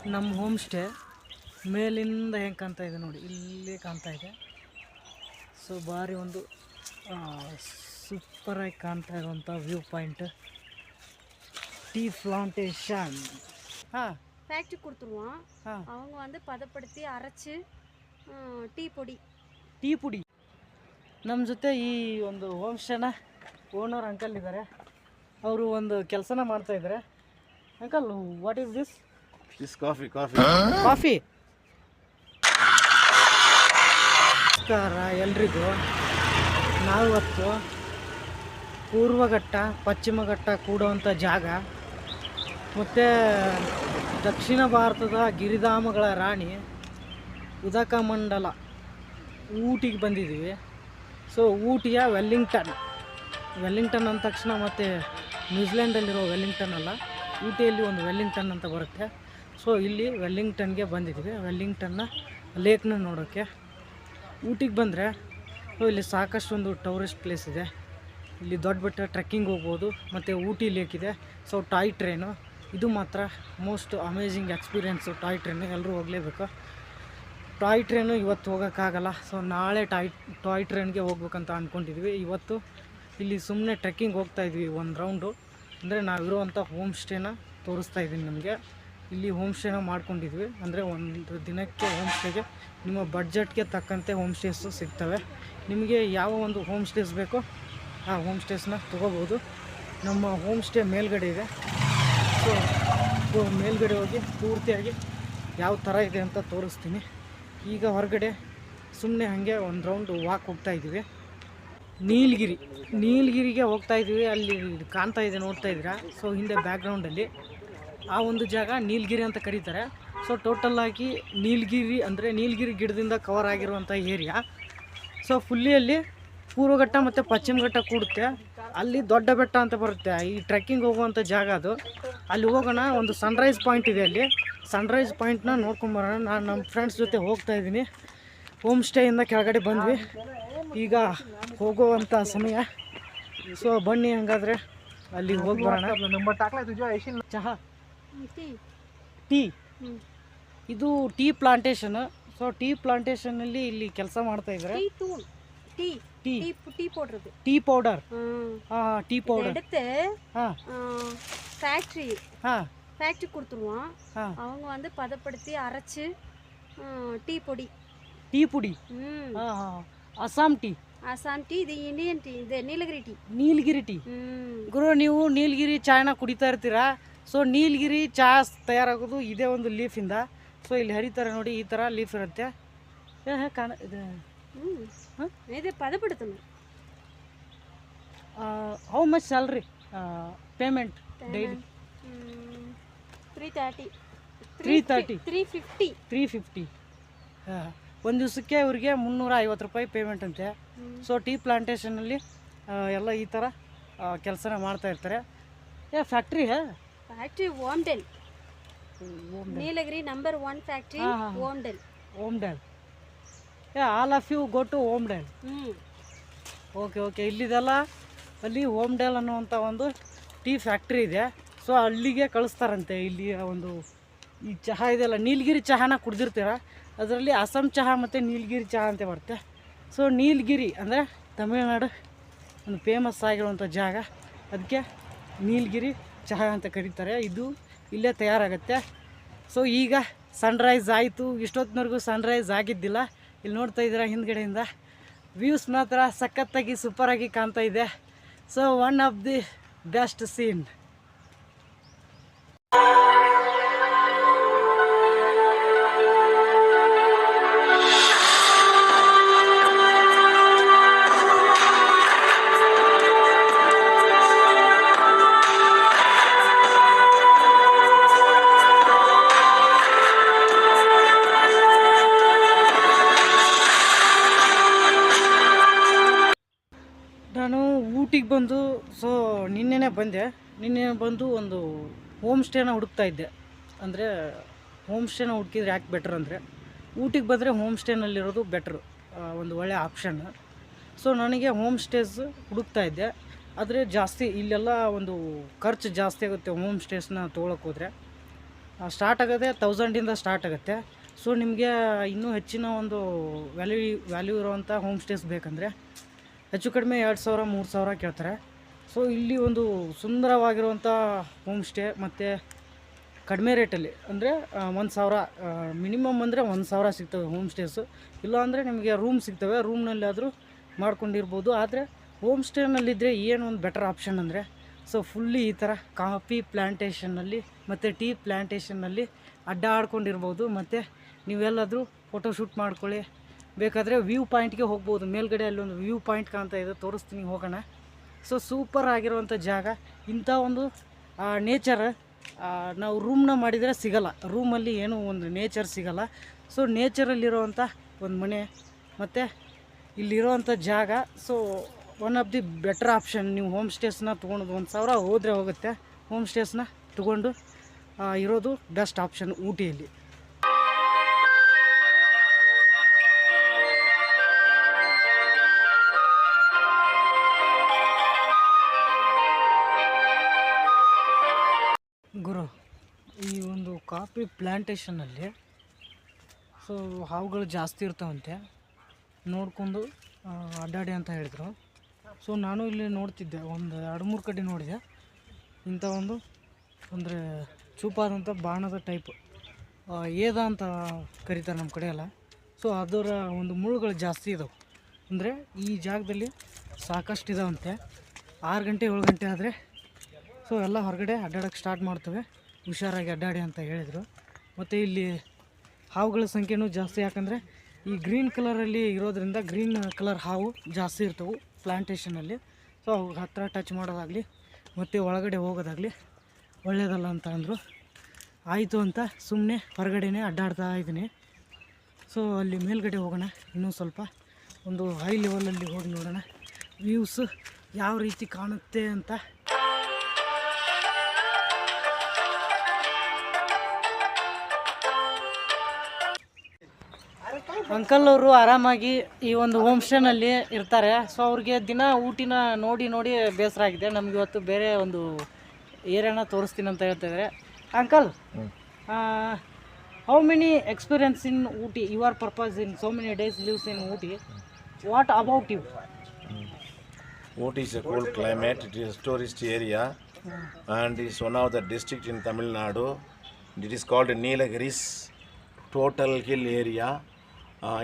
ನಮ್ಮ home stay ಮೇಲಿಂದ ಹೆಂಗೆ ಕಾಣ್ತಾ ಇದೆ ನೋಡಿ, ಇಲ್ಲಿ ಕಾಣ್ತಾ ಇದೆ. ಸೊ ಭಾರಿ ಒಂದು ಸೂಪರಾಗಿ ಕಾಣ್ತಾ ಇರುವಂಥ view point, tea plantation. Factory கொடுத்துருவோம். அவங்க வந்து பதப்படுத்தி அரைச்சி ಟೀ ಪುಡಿ. ನಮ್ಮ ಜೊತೆ ಈ ಒಂದು ಹೋಮ್ ಸ್ಟೇನ ಓನರ್ ಅಂಕಲ್ ಇದ್ದಾರೆ. ಅವರು ಒಂದು ಕೆಲಸನ ಮಾಡ್ತಾ ಇದ್ದಾರೆ. Uncle, what is this? Coffee. ನಮಸ್ಕಾರ ಎಲ್ರಿಗೂ. ನಾವಿವತ್ತು ಪೂರ್ವಘಟ್ಟ ಪಶ್ಚಿಮ ಘಟ್ಟ ಕೂಡುವಂಥ ಜಾಗ ಮತ್ತು ದಕ್ಷಿಣ ಭಾರತದ ಗಿರಿಧಾಮಗಳ ರಾಣಿ ಉದಕಮಂಡಲ ಊಟಿಗೆ ಬಂದಿದ್ದೀವಿ. ಸೊ ಊಟಿಯ ವೆಲ್ಲಿಂಗ್ಟನ್ ಅಂದ ತಕ್ಷಣ ಮತ್ತು ನ್ಯೂಜಿಲೆಂಡಲ್ಲಿರೋ ವೆಲ್ಲಿಂಗ್ಟನ್ ಅಲ್ಲ, ಊಟಿಯಲ್ಲಿ ಒಂದು ವೆಲ್ಲಿಂಗ್ಟನ್ ಅಂತ ಬರುತ್ತೆ. ಸೊ ಇಲ್ಲಿ ವೆಲ್ಲಿಂಗ್ಟನ್ಗೆ ಬಂದಿದ್ದೀವಿ, ವೆಲ್ಲಿಂಗ್ಟನ್ನ ಲೇಕ್ನ ನೋಡೋಕ್ಕೆ. ಊಟಿಗೆ ಬಂದರೆ ಇಲ್ಲಿ ಸಾಕಷ್ಟು ಒಂದು ಟೂರಿಸ್ಟ್ ಪ್ಲೇಸ್ ಇದೆ. ಇಲ್ಲಿ ದೊಡ್ಡ ಬೆಟ್ಟ ಟ್ರೆಕ್ಕಿಂಗ್ ಹೋಗ್ಬೋದು, ಮತ್ತು ಊಟಿ ಲೇಕ್ ಇದೆ. ಸೊ ಟಾಯ್ ಟ್ರೈನು ಇದು ಮಾತ್ರ most amazing experience. Toy train ಎಲ್ಲರೂ ಹೋಗಲೇಬೇಕು. ಟಾಯ್ ಟ್ರೈನು ಇವತ್ತು ಹೋಗೋಕ್ಕಾಗಲ್ಲ. ಸೊ ನಾಳೆ ಟಾಯ್ ಟ್ರೈನ್ಗೆ ಹೋಗ್ಬೇಕಂತ ಅಂದ್ಕೊಂಡಿದ್ವಿ. ಇವತ್ತು ಇಲ್ಲಿ ಸುಮ್ಮನೆ ಟ್ರೆಕ್ಕಿಂಗ್ ಹೋಗ್ತಾಯಿದ್ವಿ ಒಂದು ರೌಂಡು. ಅಂದರೆ ನಾವಿರುವಂಥ ಹೋಮ್ ಸ್ಟೇನ ತೋರಿಸ್ತಾ ಇದ್ದೀನಿ ನಿಮಗೆ. ಇಲ್ಲಿ ಹೋಮ್ ಸ್ಟೇನ ಮಾಡ್ಕೊಂಡಿದ್ವಿ. ಅಂದರೆ ಒಂದು ದಿನಕ್ಕೆ ಹೋಮ್ ಸ್ಟೇಗೆ ನಿಮ್ಮ ಬಡ್ಜೆಟ್ಗೆ ತಕ್ಕಂತೆ ಹೋಮ್ ಸ್ಟೇಸು ಸಿಗ್ತವೆ. ನಿಮಗೆ ಯಾವ ಒಂದು ಹೋಮ್ ಸ್ಟೇಸ್ ಬೇಕೋ ಆ ಹೋಮ್ ಸ್ಟೇಸ್ನ ತೊಗೋಬೋದು. ನಮ್ಮ ಹೋಮ್ ಸ್ಟೇ ಮೇಲ್ಗಡೆ ಇದೆ. ಸೊ ಮೇಲ್ಗಡೆ ಹೋಗಿ ಪೂರ್ತಿಯಾಗಿ ಯಾವ ಥರ ಇದೆ ಅಂತ ತೋರಿಸ್ತೀನಿ. ಈಗ ಹೊರಗಡೆ ಸುಮ್ಮನೆ ಹಾಗೆ ಒಂದು ರೌಂಡ್ ವಾಕ್ ಹೋಗ್ತಾಯಿದ್ದೀವಿ. ನೀಲಗಿರಿಗೆ ಹೋಗ್ತಾಯಿದ್ದೀವಿ. ಅಲ್ಲಿ ಕಾಣ್ತಾ ಇದೆ, ನೋಡ್ತಾ ಇದ್ದೀರಾ. ಸೊ ಹಿಂದೆ ಬ್ಯಾಕ್ಗ್ರೌಂಡಲ್ಲಿ ಆ ಒಂದು ಜಾಗ ನೀಲಗಿರಿ ಅಂತ ಕರೀತಾರೆ. ಸೊ ಟೋಟಲ್ಲಾಗಿ ನೀಲಗಿರಿ ಅಂದರೆ ನೀಲಗಿರಿ ಗಿಡದಿಂದ ಕವರ್ ಆಗಿರುವಂಥ ಏರಿಯಾ. ಸೊ ಫುಲ್ಲಿಯಲ್ಲಿ ಪೂರ್ವಘಟ್ಟ ಮತ್ತು ಪಶ್ಚಿಮ ಘಟ್ಟ ಕೂಡುತ್ತೆ. ಅಲ್ಲಿ ದೊಡ್ಡ ಬೆಟ್ಟ ಅಂತ ಬರುತ್ತೆ, ಈ ಟ್ರೆಕ್ಕಿಂಗ್ ಹೋಗುವಂಥ ಜಾಗ ಅದು. ಅಲ್ಲಿ ಹೋಗೋಣ. ಒಂದು ಸನ್ರೈಸ್ ಪಾಯಿಂಟ್ ಇದೆ, ಅಲ್ಲಿ ಸನ್ರೈಸ್ ಪಾಯಿಂಟ್ನ ನೋಡ್ಕೊಂಬರೋಣ. ನಾನು ನಮ್ಮ ಫ್ರೆಂಡ್ಸ್ ಜೊತೆ ಹೋಗ್ತಾಯಿದ್ದೀನಿ. ಹೋಮ್ ಸ್ಟೇಯಿಂದ ಕೆಳಗಡೆ ಬಂದ್ವಿ, ಈಗ ಹೋಗುವಂಥ ಸಮಯ. ಸೊ ಬನ್ನಿ ಹಂಗಾದರೆ ಅಲ್ಲಿ ಹೋಗಿ ಬರೋಣ. ಚಹಾ ಟೀ, ಇದು ಟೀ ಪ್ಲಾಂಟೇಶನ್. ಸೊ ಟೀ ಪ್ಲಾಂಟೇಶನಲ್ಲಿ ಇಲ್ಲಿ ಕೆಲಸ ಮಾಡ್ತಾ ಇದ್ದಾರೆ. டீ பவுடர் எடுத்து ஃபேக்ட்ரி கொடுத்துருவோம். அவங்க வந்து பதப்படுத்தி அரைச்சு டீ பொடி. ಅಸ್ಸಾಂ ಟೀ. ಇದು ಇಂಡಿಯನ್ ಟೀ, ಇದು ನೀಲಗಿರಿ ಟೀ. ಗುರು, ನೀವು ನೀಲಗಿರಿ ಚಾಯನ ಕುಡಿತಾ ಇರ್ತೀರಾ. ಸೊ ನೀಲಗಿರಿ ಚಹಾ ತಯಾರಾಗೋದು ಇದೇ ಒಂದು ಲೀಫಿಂದ. ಸೊ ಇಲ್ಲಿ ಹರಿತಾರೆ ನೋಡಿ, ಈ ಥರ ಲೀಫ್ ಇರುತ್ತೆ. ಇದು ಪದಪಡುತ್ತಲ್ಲ. How much salary payment daily? 350. ಒಂದು ದಿವಸಕ್ಕೆ ಅವ್ರಿಗೆ 350 ರೂಪಾಯಿ ಪೇಮೆಂಟ್ ಅಂತೆ. ಸೊ ಟೀ ಪ್ಲಾಂಟೇಶನಲ್ಲಿ ಎಲ್ಲ ಈ ಥರ ಕೆಲಸನ ಮಾಡ್ತಾ ಇರ್ತಾರೆ. ಫ್ಯಾಕ್ಟ್ರಿ ಓಮ್ಡೆಲ್, ನೀಲಗಿರಿ ನಂಬರ್ 1 ಫ್ಯಾಕ್ಟ್ರಿ ಓಮ್ಡೆಲ್. All of you go to ಓಮ್ಡೆಲ್. ಓಕೆ. ಇಲ್ಲಿದೆಲ್ಲ ಅಲ್ಲಿ ಓಮ್ಡೆಲ್ ಅನ್ನುವಂಥ ಒಂದು ಟೀ ಫ್ಯಾಕ್ಟ್ರಿ ಇದೆ. ಸೊ ಅಲ್ಲಿಗೆ ಕಳಿಸ್ತಾರಂತೆ. ಇಲ್ಲಿ ಒಂದು ಈ ಚಹಾ ಇದೆಯಲ್ಲ, ನೀಲಗಿರಿ ಚಹಾನ ಕುಡ್ದಿರ್ತೀರ. ಅದರಲ್ಲಿ ಅಸ್ಸಾಂ ಚಹಾ ಮತ್ತು ನೀಲಗಿರಿ ಚಹಾ ಅಂತ ಬರುತ್ತೆ. ಸೊ ನೀಲಗಿರಿ ಅಂದರೆ ತಮಿಳುನಾಡು ಒಂದು ಫೇಮಸ್ ಆಗಿರುವಂಥ ಜಾಗ, ಅದಕ್ಕೆ ನೀಲಗಿರಿ ಚಹಾ ಅಂತ ಕರೀತಾರೆ. ಇದು ಇಲ್ಲೇ ತಯಾರಾಗುತ್ತೆ. ಸೊ ಈಗ ಸನ್ರೈಸ್ ಆಯಿತು. ಇಷ್ಟೊತ್ತಿನವರೆಗೂ ಸನ್ರೈಸ್ ಆಗಿದ್ದಿಲ್ಲ. ಇಲ್ಲಿ ನೋಡ್ತಾ ಇದ್ದೀರಾ ಹಿಂದ್ಗಡೆಯಿಂದ ವ್ಯೂಸ್ ಮಾತ್ರ ಸಖತ್ತಾಗಿ ಸೂಪರಾಗಿ ಕಾಣ್ತಾ ಇದೆ. So one of the best scene. ನಾನು ಊಟಿಗೆ ಬಂದು ನಿನ್ನೆ ಬಂದು ಒಂದು ಹೋಮ್ ಸ್ಟೇನ ಹುಡುಕ್ತಾ ಇದ್ದೆ. ಅಂದರೆ ಹೋಮ್ ಸ್ಟೇನ ಹುಡುಕಿದ್ರೆ ಯಾಕೆ ಬೆಟ್ರ್ ಅಂದರೆ, ಊಟಿಗೆ ಬಂದರೆ ಹೋಮ್ ಸ್ಟೇನಲ್ಲಿರೋದು ಬೆಟ್ರು, ಒಂದು ಒಳ್ಳೆಯ ಆಪ್ಷನ್. ಸೊ ನನಗೆ ಹೋಮ್ ಸ್ಟೇಸ್ ಹುಡುಕ್ತಾ ಇದ್ದೆ. ಆದರೆ ಜಾಸ್ತಿ ಇಲ್ಲೆಲ್ಲ ಒಂದು ಖರ್ಚು ಜಾಸ್ತಿ ಆಗುತ್ತೆ ಹೋಮ್ ಸ್ಟೇಸ್ನ ತೊಗೊಳಕ್ಕೆ ಹೋದರೆ. ಸ್ಟಾರ್ಟ್ ಆಗೋದೇ 1000ಇಂದ ಸ್ಟಾರ್ಟ್ ಆಗುತ್ತೆ. ಸೊ ನಿಮಗೆ ಇನ್ನೂ ಹೆಚ್ಚಿನ ಒಂದು ವ್ಯಾಲ್ಯೂ ಇರುವಂಥ ಹೋಮ್ ಸ್ಟೇಸ್ ಬೇಕಂದರೆ ಹೆಚ್ಚು ಕಡಿಮೆ 2000 3000 ಕೇಳ್ತಾರೆ. ಸೊ ಇಲ್ಲಿ ಒಂದು ಸುಂದರವಾಗಿರುವಂಥ ಹೋಮ್ ಸ್ಟೇ ಮತ್ತು ಕಡಿಮೆ ರೇಟಲ್ಲಿ ಅಂದರೆ 1000 ಮಿನಿಮಮ್ ಅಂದರೆ 1000 ಸಿಗ್ತವೆ ಹೋಮ್ ಸ್ಟೇಸು. ಇಲ್ಲಾಂದರೆ ನಿಮಗೆ ರೂಮ್ ಸಿಗ್ತವೆ, ರೂಮ್ನಲ್ಲಾದರೂ ಮಾಡ್ಕೊಂಡಿರ್ಬೋದು. ಆದರೆ ಹೋಮ್ ಸ್ಟೇನಲ್ಲಿದ್ದರೆ ಏನು ಒಂದು ಬೆಟರ್ ಆಪ್ಷನ್ ಅಂದರೆ ಸೊ ಫುಲ್ಲಿ ಈ ಥರ ಕಾಫಿ ಪ್ಲ್ಯಾಂಟೇಷನ್ನಲ್ಲಿ ಮತ್ತು ಟೀ ಪ್ಲ್ಯಾಂಟೇಷನ್ನಲ್ಲಿ ಅಡ್ಡಾಡ್ಕೊಂಡಿರ್ಬೋದು. ಮತ್ತು ನೀವೆಲ್ಲಾದರೂ ಫೋಟೋಶೂಟ್ ಮಾಡ್ಕೊಳ್ಳಿ, ಬೇಕಾದರೆ ವ್ಯೂ ಪಾಯಿಂಟ್ಗೆ ಹೋಗ್ಬೋದು. ಮೇಲ್ಗಡೆ ಅಲ್ಲೊಂದು ವ್ಯೂ ಪಾಯಿಂಟ್ ಕಾಣ್ತಾ ಇದೆ, ತೋರಿಸ್ತೀನಿ, ಹೋಗೋಣ. ಸೊ ಸೂಪರ್ ಆಗಿರುವಂಥ ಜಾಗ. ಇಂಥ ಒಂದು ನೇಚರ್ ನಾವು ರೂಮ್ನ ಮಾಡಿದರೆ ಸಿಗಲ್ಲ, ರೂಮಲ್ಲಿ ಏನೂ ಒಂದು ನೇಚರ್ ಸಿಗಲ್ಲ. ಸೊ ನೇಚರಲ್ಲಿರೋವಂಥ ಒಂದು ಮನೆ ಮತ್ತು ಇಲ್ಲಿರೋವಂಥ ಜಾಗ so one of the better option. ನೀವು ಹೋಮ್ ಸ್ಟೇಸ್ನ ತೊಗೊಂಡು 1000 ಹೋದರೆ ಹೋಗುತ್ತೆ. ಹೋಮ್ ಸ್ಟೇಸ್ನ ತೊಗೊಂಡು ಇರೋದು ಬೆಸ್ಟ್ ಆಪ್ಷನ್ ಊಟಿಯಲ್ಲಿ. ಗುರು, ಈ ಒಂದು ಕಾಫಿ ಪ್ಲ್ಯಾಂಟೇಷನಲ್ಲಿ ಸೊ ಹಾವುಗಳು ಜಾಸ್ತಿ ಇರ್ತಾವಂತೆ, ನೋಡ್ಕೊಂಡು ಅಡ್ಡಾಡಿ ಅಂತ ಹೇಳಿದರು. ಸೊ ನಾನು ಇಲ್ಲಿ ನೋಡ್ತಿದ್ದೆ, ಒಂದು 2-3 ಕಡೆ ನೋಡಿದೆ. ಇಂಥ ಒಂದು ಅಂದರೆ ಚೂಪಾದಂಥ ಬಾಣದ ಟೈಪ್ ಏದ ಅಂತ ಕರೀತಾರೆ ನಮ್ಮ ಕಡೆ ಎಲ್ಲ. ಸೊ ಅದರ ಒಂದು ಮುಳ್ಳುಗಳು ಜಾಸ್ತಿ ಇದಾವೆ. ಅಂದರೆ ಈ ಜಾಗದಲ್ಲಿ ಸಾಕಷ್ಟು ಇದಾವಂತೆ. 6 ಗಂಟೆ 7 ಗಂಟೆ ಆದರೆ ಸೊ ಎಲ್ಲ ಹೊರಗಡೆ ಅಡ್ಡಾಡೋಕ್ಕೆ ಸ್ಟಾರ್ಟ್ ಮಾಡ್ತವೆ. ಹುಷಾರಾಗಿ ಅಡ್ಡಾಡಿ ಅಂತ ಹೇಳಿದರು. ಮತ್ತು ಇಲ್ಲಿ ಹಾವುಗಳ ಸಂಖ್ಯೆನೂ ಜಾಸ್ತಿ, ಯಾಕಂದರೆ ಈ ಗ್ರೀನ್ ಕಲರಲ್ಲಿ ಇರೋದ್ರಿಂದ ಗ್ರೀನ್ ಕಲರ್ ಹಾವು ಜಾಸ್ತಿ ಇರ್ತವೆ ಪ್ಲ್ಯಾಂಟೇಷನಲ್ಲಿ. ಸೊ ಅವು ಹತ್ತಿರ ಟಚ್ ಮಾಡೋದಾಗಲಿ ಮತ್ತು ಒಳಗಡೆ ಹೋಗೋದಾಗಲಿ ಒಳ್ಳೆಯದಲ್ಲ ಅಂತ ಅಂದರು. ಆಯಿತು ಅಂತ ಸುಮ್ಮನೆ ಹೊರಗಡೆನೇ ಅಡ್ಡಾಡ್ತಾ ಇದ್ದೀನಿ. ಸೊ ಅಲ್ಲಿ ಮೇಲ್ಗಡೆ ಹೋಗೋಣ, ಇನ್ನೂ ಸ್ವಲ್ಪ ಒಂದು ಹೈ ಲೆವೆಲಲ್ಲಿ ಹೋಗಿ ನೋಡೋಣ ವ್ಯೂಸು ಯಾವ ರೀತಿ ಕಾಣುತ್ತೆ ಅಂತ. ಅಂಕಲ್ ಅವರು ಆರಾಮಾಗಿ ಈ ಒಂದು ಹೋಮ್ ಸ್ಟೇನಲ್ಲಿ ಇರ್ತಾರೆ. ಸೊ ಅವ್ರಿಗೆ ದಿನ ಊಟಿನ ನೋಡಿ ನೋಡಿ ಬೇಸರ ಆಗಿದೆ. ನಮ್ಗೆ ಇವತ್ತು ಬೇರೆ ಒಂದು ಏರಿಯಾನ ತೋರಿಸ್ತೀನಿ ಅಂತ ಹೇಳ್ತಿದ್ದಾರೆ. Uncle, how many experience in Ooty, your purpose in so many days lives in Ooty, what about you? Ooty is a cool climate. It is a tourist area and is one of the district in Tamil Nadu. It is called Neelagiris total hill area.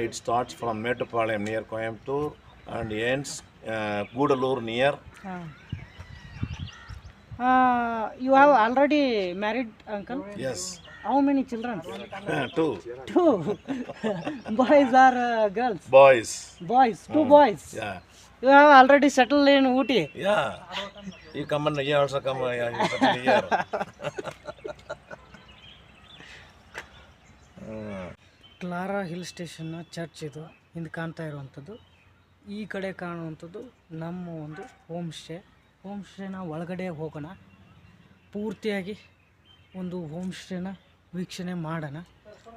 It starts from Mettupalayam near Coimbatore and ends Gudalur near. You have already married, uncle? Yes. How many children? Two. Two. Boys or girls? Boys. Boys. Two boys. Yeah. You have already settled in Ooty? Yeah. You come and you also come. You settle here. Clara hill ಸ್ಟೇಷನ್ನ church ಇದು ಹಿಂದೆ ಕಾಣ್ತಾ ಇರುವಂಥದ್ದು. ಈ ಕಡೆ ಕಾಣುವಂಥದ್ದು ನಮ್ಮ ಒಂದು home stay. Home ಸ್ಟೇನ ಒಳಗಡೆ ಹೋಗೋಣ, ಪೂರ್ತಿಯಾಗಿ ಒಂದು ಹೋಮ್ ಸ್ಟೇನ ವೀಕ್ಷಣೆ ಮಾಡೋಣ.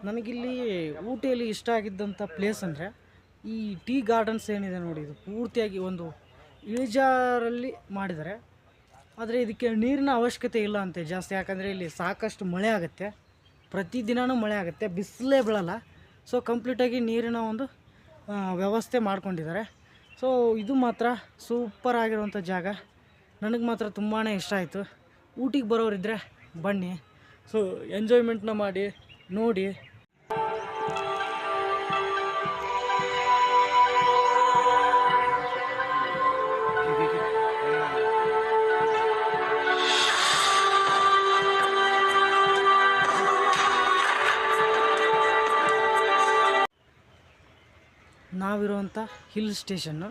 ನನಗಿಲ್ಲಿ ಊಟಿಯಲ್ಲಿ ಇಷ್ಟ ಆಗಿದ್ದಂಥ ಪ್ಲೇಸ್ ಅಂದರೆ ಈ ಟೀ ಗಾರ್ಡನ್ಸ್ ಏನಿದೆ ನೋಡಿ, ಇದು ಪೂರ್ತಿಯಾಗಿ ಒಂದು ಇಳಿಜಾರಲ್ಲಿ ಮಾಡಿದ್ದಾರೆ. ಆದರೆ ಇದಕ್ಕೆ ನೀರಿನ ಅವಶ್ಯಕತೆ ಇಲ್ಲ ಅಂತೆ ಜಾಸ್ತಿ, ಯಾಕಂದರೆ ಇಲ್ಲಿ ಸಾಕಷ್ಟು ಮಳೆ ಆಗುತ್ತೆ, ಪ್ರತಿದಿನವೂ ಮಳೆ ಆಗುತ್ತೆ, ಬಿಸಿಲೇ ಬೀಳಲ್ಲ. ಸೊ ಕಂಪ್ಲೀಟಾಗಿ ನೀರಿನ ಒಂದು ವ್ಯವಸ್ಥೆ ಮಾಡ್ಕೊಂಡಿದ್ದಾರೆ. ಸೊ ಇದು ಮಾತ್ರ ಸೂಪರ್ ಆಗಿರುವಂಥ ಜಾಗ. ನನಗೆ ಮಾತ್ರ ತುಂಬಾ ಇಷ್ಟ ಆಯಿತು. ಊಟಿಗೆ ಬರೋರಿದ್ದರೆ ಬನ್ನಿ, ಸೊ ಎಂಜಾಯ್ಮೆಂಟ್ನ ಮಾಡಿ ನೋಡಿ. ನಾವಿರುವಂಥ hill station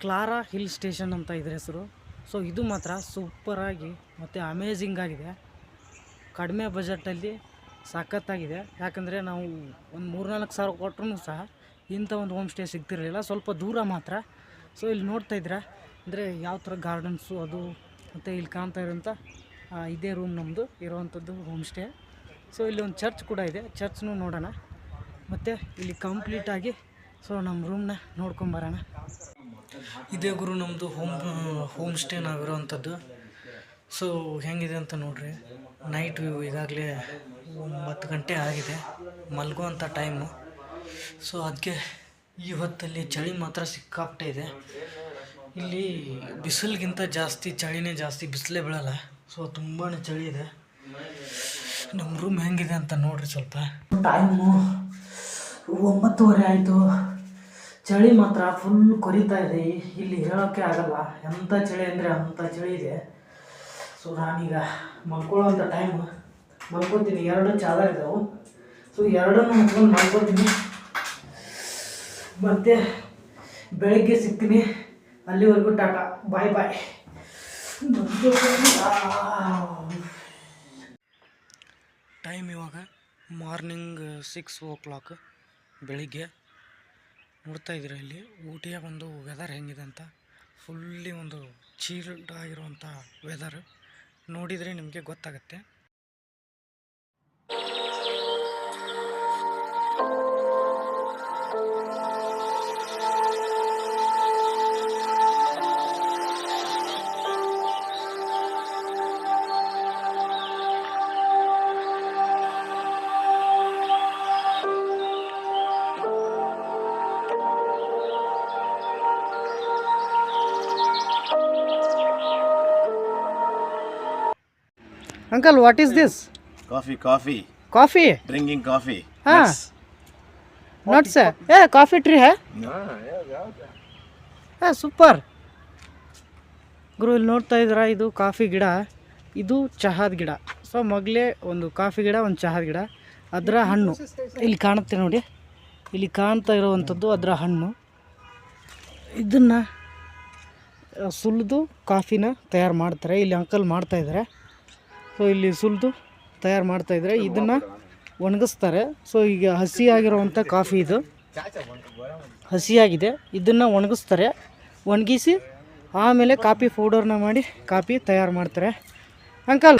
Clara hill station ಅಂತ ಇದ್ರ ಹೆಸರು. ಸೊ ಇದು ಮಾತ್ರ ಸೂಪರಾಗಿ ಮತ್ತು ಅಮೇಝಿಂಗ್ ಆಗಿದೆ. ಕಡಿಮೆ ಬಜೆಟಲ್ಲಿ ಸಖತ್ತಾಗಿದೆ. ಯಾಕಂದರೆ ನಾವು ಒಂದು 3-4 ಸಾವಿರ ಕೊಟ್ಟರು ಸಹ ಇಂಥ ಒಂದು ಹೋಮ್ ಸ್ಟೇ ಸಿಗ್ತಿರಲಿಲ್ಲ, ಸ್ವಲ್ಪ ದೂರ ಮಾತ್ರ. ಸೊ ಇಲ್ಲಿ ನೋಡ್ತಾ ಇದ್ರೆ ಅಂದರೆ ಯಾವ ಥರ ಗಾರ್ಡನ್ಸು ಅದು, ಮತ್ತು ಇಲ್ಲಿ ಕಾಣ್ತಾ ಇರೋಂಥ ಇದೇ ರೂಮ್ ನಮ್ಮದು ಇರೋವಂಥದ್ದು ಹೋಮ್ ಸ್ಟೇ. ಸೊ ಇಲ್ಲಿ ಒಂದು ಚರ್ಚ್ ಕೂಡ ಇದೆ, ಚರ್ಚ್ನೂ ನೋಡೋಣ. ಮತ್ತು ಇಲ್ಲಿ ಕಂಪ್ಲೀಟಾಗಿ ಸೊ ನಮ್ಮ ರೂಮ್ನ ನೋಡ್ಕೊಂಬರೋಣ. ಇದೇ ಗುರು ನಮ್ಮದು ಹೋಮ್ ಸ್ಟೇ ನಾವಿರೋವಂಥದ್ದು. ಸೊ ಹೆಂಗಿದೆ ಅಂತ ನೋಡ್ರಿ, ನೈಟ್ ವ್ಯೂ ಈಗಾಗಲೇ 9 ಗಂಟೆ ಆಗಿದೆ, ಮಲಗುವಂಥ ಟೈಮು. ಸೊ ಅದಕ್ಕೆ ಈ ಹೊತ್ತಲ್ಲಿ ಚಳಿ ಮಾತ್ರ ಸಿಕ್ಕಾಪಟ್ಟೆ ಇದೆ. ಇಲ್ಲಿ ಬಿಸಿಲಿಗಿಂತ ಜಾಸ್ತಿ ಚಳಿನೇ ಜಾಸ್ತಿ, ಬಿಸಿಲೇ ಬೀಳಲ್ಲ. ಸೊ ತುಂಬಾ ಚಳಿ ಇದೆ. ನಮ್ಮ ರೂಮ್ ಹೆಂಗಿದೆ ಅಂತ ನೋಡ್ರಿ ಸ್ವಲ್ಪ. ಟೈಮು 9:30 ಆಯಿತು. ಚಳಿ ಮಾತ್ರ ಫುಲ್ ಕೊರಿತಾ ಇದೆ. ಇಲ್ಲಿ ಹೇಳೋಕ್ಕೆ ಆಗಲ್ಲ, ಎಂಥ ಚಳಿ ಅಂದರೆ ಅಂಥ ಚಳಿ ಇದೆ. ಸೊ ನಾನೀಗ ಮಲ್ಕೊಳ್ಳೋಂಥ ಟೈಮು, ಮಲ್ಕೊತೀನಿ. 2 ಚಾದರ್ ಇದ್ದಾವೆ. ಸೊ 2 ಮುಚ್ಕೊಂಡು ಮಲ್ಕೊತೀನಿ. ಮತ್ತು ಬೆಳಗ್ಗೆ ಸಿಗ್ತೀನಿ. ಅಲ್ಲಿವರೆಗೂ ಟಾಟಾ, ಬಾಯ್ ಬಾಯ್. ಟೈಮ್ ಇವಾಗ ಮಾರ್ನಿಂಗ್ 6 o'clock ಬೆಳಿಗ್ಗೆ. ನೋಡ್ತಾ ಇದ್ದೀರಾ ಇಲ್ಲಿ ಊಟಿಯ ಒಂದು ವೆದರ್ ಹೆಂಗಿದೆ ಅಂತ. ಫುಲ್ಲಿ ಒಂದು ಚೀಲ್ಡ್ ಆಗಿರುವಂಥ ವೆದರ್. ನೋಡಿದರೆ ನಿಮಗೆ ಗೊತ್ತಾಗುತ್ತೆ. Uncle, what is this? Coffee. Coffee? Drinking coffee. हाँ. Not sir. Yeah, coffee tree है? ಹಾಂ, ಸೂಪರ್ ಗುರು. ಇಲ್ಲಿ ನೋಡ್ತಾ ಇದ್ದೀರಾ, ಇದು ಕಾಫಿ ಗಿಡ, ಇದು ಚಹಾದ ಗಿಡ. ಸೊ ಮೊದಲೇ ಒಂದು ಕಾಫಿ ಗಿಡ, ಒಂದು ಚಹಾದ ಗಿಡ. ಅದರ ಹಣ್ಣು ಇಲ್ಲಿ ಕಾಣುತ್ತೆ ನೋಡಿ. ಇಲ್ಲಿ ಕಾಣ್ತಾ ಇರೋವಂಥದ್ದು ಅದರ ಹಣ್ಣು. ಇದನ್ನು ಸುಲಿದು ಕಾಫಿನ ತಯಾರು ಮಾಡ್ತಾರೆ. ಇಲ್ಲಿ ಅಂಕಲ್ ಮಾಡ್ತಾಯಿದ್ದಾರೆ. ಸೊ ಇಲ್ಲಿ ಸುಲಿದು ತಯಾರು ಮಾಡ್ತಾಯಿದ್ದಾರೆ. ಇದನ್ನು ಒಣಗಿಸ್ತಾರೆ. ಸೊ ಈಗ ಹಸಿಯಾಗಿರುವಂಥ ಕಾಫಿ, ಇದು ಹಸಿಯಾಗಿದೆ. ಇದನ್ನು ಒಣಗಿಸ್ತಾರೆ. ಒಣಗಿಸಿ ಆಮೇಲೆ ಕಾಫಿ ಪೌಡರ್ನ ಮಾಡಿ ಕಾಫಿ ತಯಾರು ಮಾಡ್ತಾರೆ. ಅಂಕಲ್